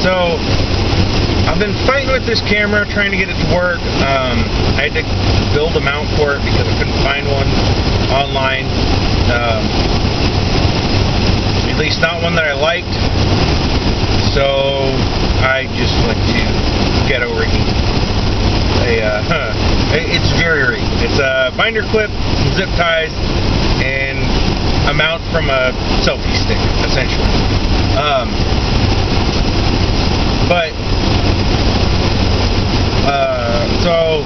So I've been fighting with this camera, trying to get it to work. I had to build a mount for it because I couldn't find one online. At least not one that I liked. So I just went to ghetto rigging. It's very rigged. It's a binder clip, some zip ties, and a mount from a selfie stick, essentially. So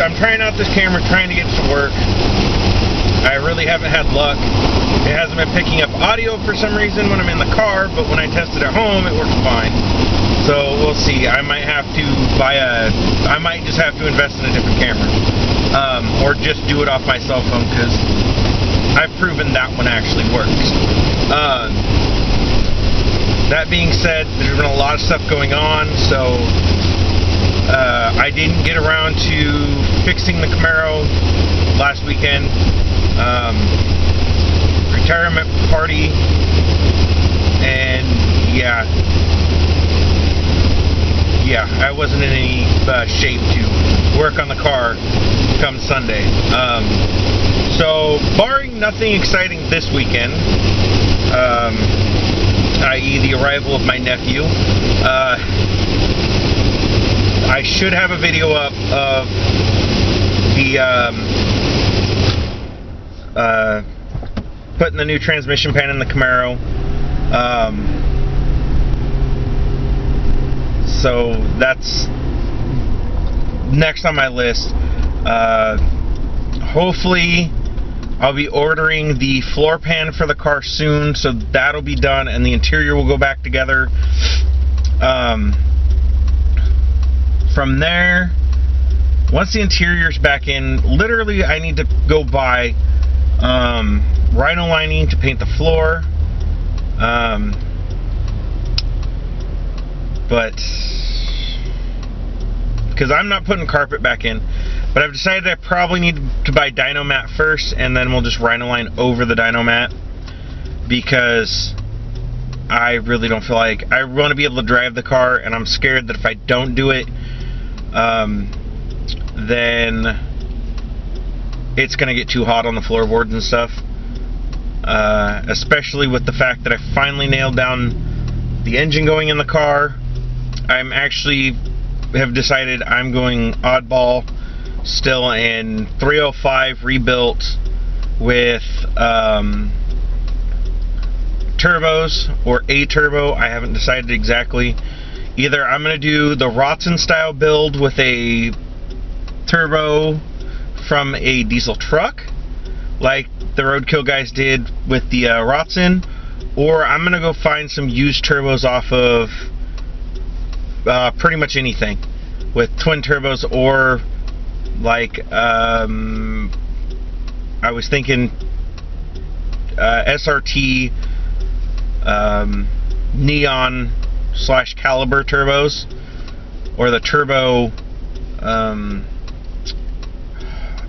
I'm trying out this camera, trying to get it to work. I really haven't had luck. It hasn't been picking up audio for some reason when I'm in the car, but when I test it at home, it works fine. So we'll see. I might have to I might just have to invest in a different camera. Or just do it off my cell phone, because I've proven that one actually works. That being said, there's been a lot of stuff going on, so I didn't get around to fixing the Camaro last weekend. Retirement party, and yeah, I wasn't in any shape to work on the car come Sunday. So barring nothing exciting this weekend, i.e. the arrival of my nephew, I should have a video up of the putting the new transmission pan in the Camaro. So that's next on my list. Hopefully I'll be ordering the floor pan for the car soon, so that'll be done and the interior will go back together. From there, once the interior's back in, literally I need to go buy rhino lining to paint the floor. But because I'm not putting carpet back in, but I've decided I probably need to buy dyno mat first, and then we'll just rhino line over the dyno mat, because I really don't feel like I want to be able to drive the car, and I'm scared that if I don't do it, then it's gonna get too hot on the floorboards and stuff. Especially with the fact that I finally nailed down the engine going in the car. I'm actually have decided I'm going oddball still in 305 rebuilt with turbos or a turbo. I haven't decided exactly. Either I'm going to do the Rotson style build with a turbo from a diesel truck like the Roadkill guys did with the Rotson, or I'm going to go find some used turbos off of pretty much anything with twin turbos, or like I was thinking SRT neon / caliber turbos, or the turbo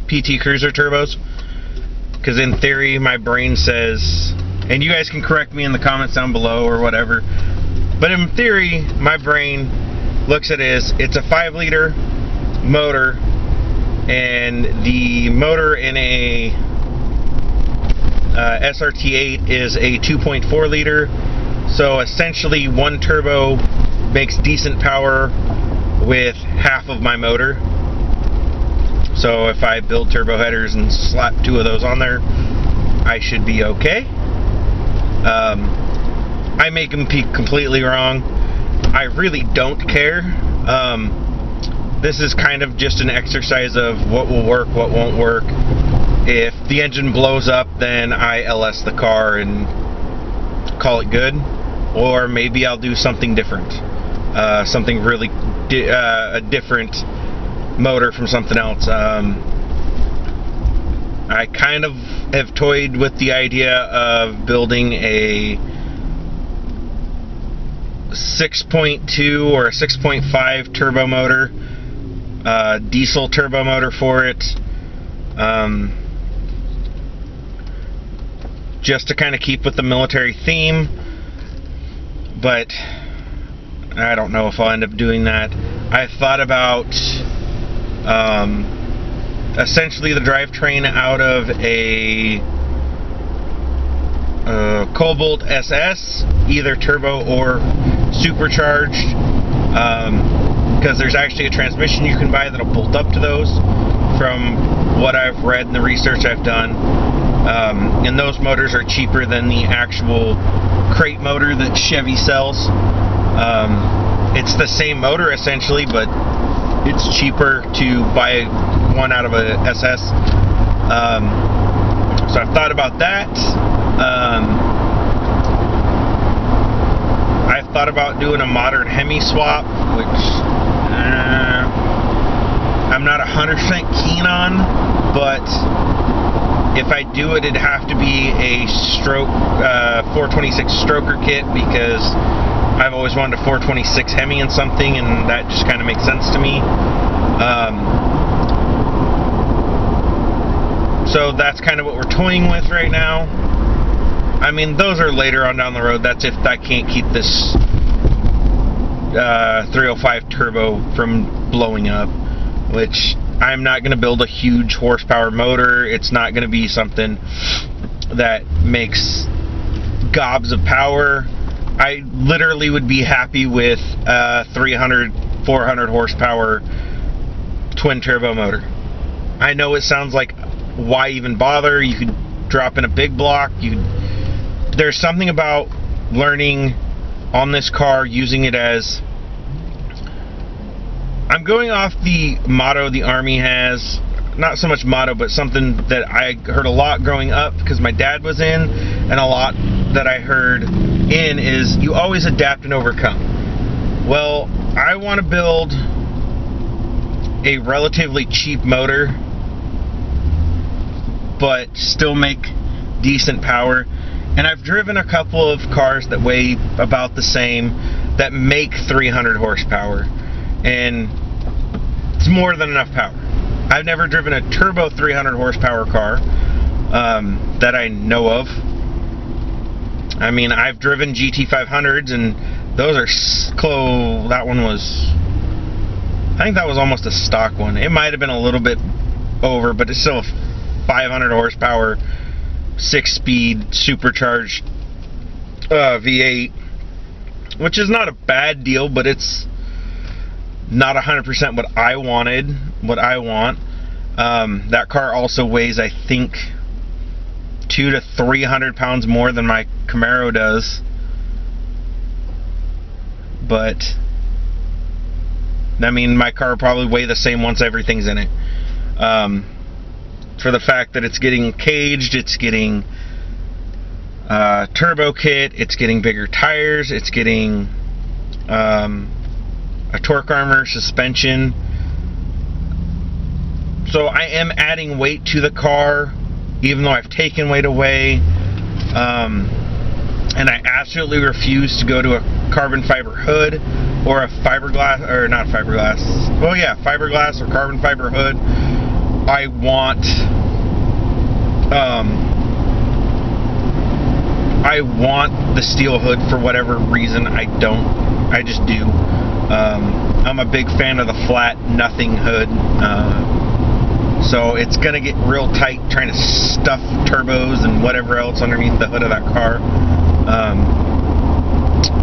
PT Cruiser turbos, because in theory my brain says, and you guys can correct me in the comments down below or whatever, but in theory my brain looks at it as it's a 5-liter motor, and the motor in a SRT8 is a 2.4 liter, so essentially one turbo makes decent power with half of my motor. So if I build turbo headers and slap 2 of those on there, I should be okay. I may be completely wrong. I really don't care. This is kind of just an exercise of what will work, what won't work. If the engine blows up, then I LS the car and call it good. Or maybe I'll do something different. Something really a different motor from something else. I kind of have toyed with the idea of building a 6.2 or a 6.5 turbo motor, diesel turbo motor for it, just to kind of keep with the military theme. but I don't know if I'll end up doing that. I thought about essentially the drivetrain out of a Cobalt SS, either turbo or supercharged, because there's actually a transmission you can buy that'll bolt up to those, from what I've read and the research I've done. And those motors are cheaper than the actual crate motor that Chevy sells. It's the same motor essentially, but it's cheaper to buy one out of a SS. So I've thought about that. I've thought about doing a modern Hemi swap, which I'm not 100% keen on, but if I do it, it'd have to be a 426 stroker kit, because I've always wanted a 426 Hemi in something, and that just kind of makes sense to me. So that's kind of what we're toying with right now. I mean, those are later on down the road. That's if I can't keep this 305 turbo from blowing up, which I'm not going to build a huge horsepower motor. It's not going to be something that makes gobs of power. I literally would be happy with a 300, 400 horsepower twin turbo motor. I know it sounds like, why even bother? You could drop in a big block. There's something about learning on this car, using it as, I'm going off the motto the Army has, not so much motto, but something that I heard a lot growing up because my dad was in, and a lot that I heard in, is you always adapt and overcome. Well, I want to build a relatively cheap motor but still make decent power. And I've driven a couple of cars that weigh about the same that make 300 horsepower, and it's more than enough power. I've never driven a turbo 300 horsepower car that I know of. I mean, I've driven GT500s, and those are close. That one was, I think that was almost a stock one. It might have been a little bit over, but it's still a 500 horsepower, 6-speed supercharged V8, which is not a bad deal, but it's not 100% what I wanted, what I want. That car also weighs, I think, 200 to 300 pounds more than my Camaro does, but I mean, my car will probably weigh the same once everything's in it. For the fact that it's getting caged, it's getting turbo kit, it's getting bigger tires, it's getting a torque armor, suspension. So I am adding weight to the car, even though I've taken weight away. And I absolutely refuse to go to a carbon fiber hood or a fiberglass, or not fiberglass, well yeah, fiberglass or carbon fiber hood. I want the steel hood for whatever reason. I just do. I'm a big fan of the flat nothing hood. So it's gonna get real tight trying to stuff turbos and whatever else underneath the hood of that car.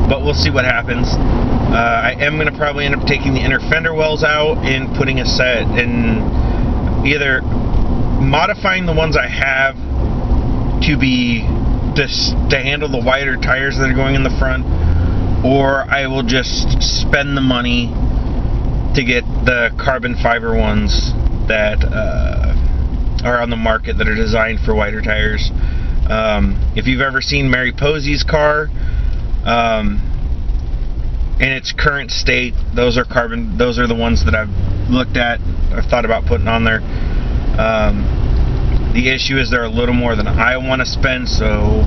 But we'll see what happens. I am gonna probably end up taking the inner fender wells out and putting a set, and either modifying the ones I have to be to handle the wider tires that are going in the front, or I will just spend the money to get the carbon fiber ones that are on the market that are designed for wider tires. If you've ever seen Mary Posey's car in its current state, those are the ones that I've looked at, I've thought about putting on there. The issue is they're a little more than I want to spend, so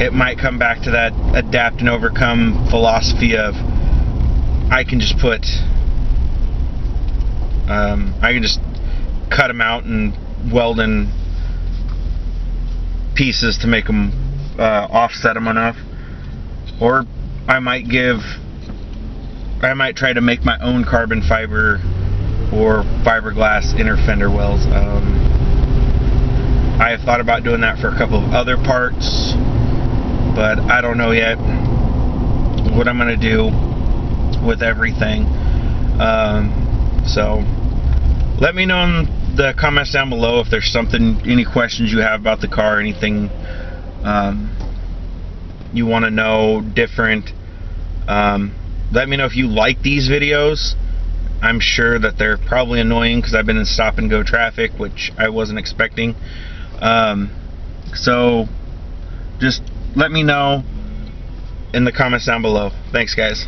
it might come back to that adapt and overcome philosophy of I can just cut them out and weld in pieces to make them offset them enough, or I might try to make my own carbon fiber or fiberglass inner fender wells. I have thought about doing that for a couple of other parts, but I don't know yet what I'm going to do with everything. So let me know in the comments down below if there's any questions you have about the car, anything you want to know different. Let me know if you like these videos. I'm sure that they're probably annoying because I've been in stop and go traffic, which I wasn't expecting. So just let me know in the comments down below. Thanks, guys.